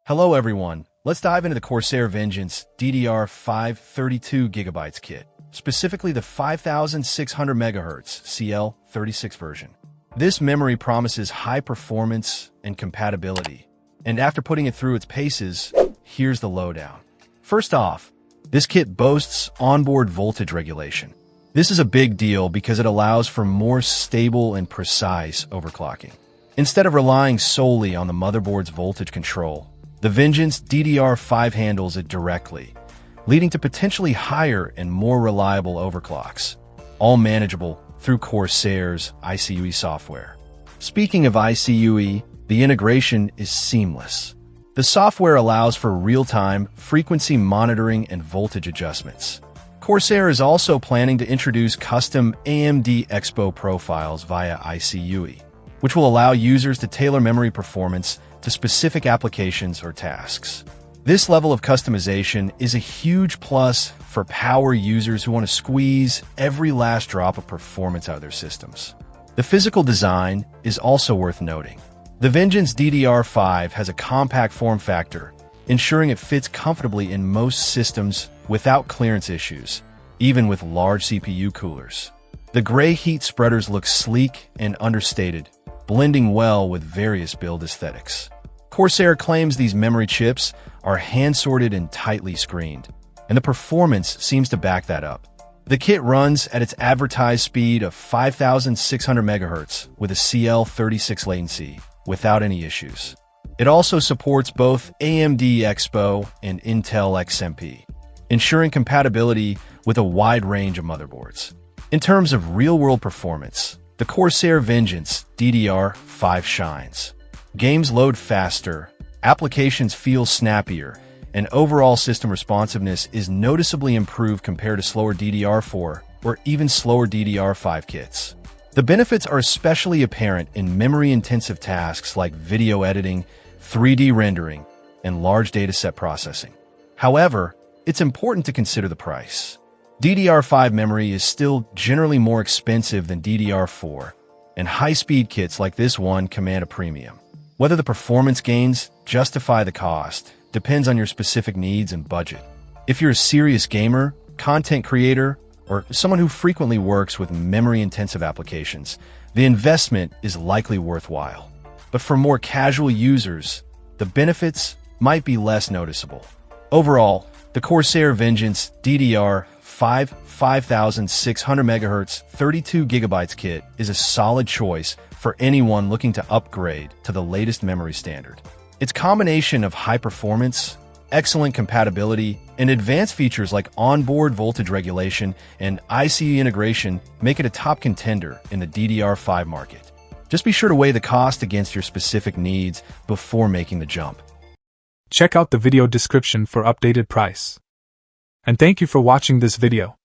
Hello everyone, let's dive into the Corsair Vengeance DDR5 32GB kit, specifically the 5600MHz CL36 version. This memory promises high performance and compatibility, and after putting it through its paces, here's the lowdown. First off, this kit boasts onboard voltage regulation. This is a big deal because it allows for more stable and precise overclocking. Instead of relying solely on the motherboard's voltage control, the Vengeance DDR5 handles it directly, leading to potentially higher and more reliable overclocks, all manageable through Corsair's ICUE software. Speaking of ICUE, the integration is seamless. The software allows for real-time frequency monitoring and voltage adjustments. Corsair is also planning to introduce custom AMD Expo profiles via ICUE, which will allow users to tailor memory performance to specific applications or tasks. This level of customization is a huge plus for power users who want to squeeze every last drop of performance out of their systems. The physical design is also worth noting. The Vengeance DDR5 has a compact form factor, ensuring it fits comfortably in most systems without clearance issues, even with large CPU coolers. The gray heat spreaders look sleek and understated, blending well with various build aesthetics. Corsair claims these memory chips are hand-sorted and tightly screened, and the performance seems to back that up. The kit runs at its advertised speed of 5600 MHz with a CL36 latency without any issues. It also supports both AMD Expo and Intel XMP, ensuring compatibility with a wide range of motherboards. In terms of real-world performance, the Corsair Vengeance DDR5 shines. Games load faster, applications feel snappier, and overall system responsiveness is noticeably improved compared to slower DDR4 or even slower DDR5 kits. The benefits are especially apparent in memory-intensive tasks like video editing, 3D rendering, and large dataset processing. However, it's important to consider the price. DDR5 memory is still generally more expensive than DDR4, and high-speed kits like this one command a premium. Whether the performance gains justify the cost depends on your specific needs and budget. If you're a serious gamer, content creator, or someone who frequently works with memory-intensive applications, the investment is likely worthwhile. But for more casual users, the benefits might be less noticeable. Overall, the Corsair Vengeance DDR5 5600MHz 32GB kit is a solid choice for anyone looking to upgrade to the latest memory standard. Its combination of high performance, excellent compatibility, and advanced features like onboard voltage regulation and ICUE integration make it a top contender in the DDR5 market. Just be sure to weigh the cost against your specific needs before making the jump. Check out the video description for updated price. And thank you for watching this video.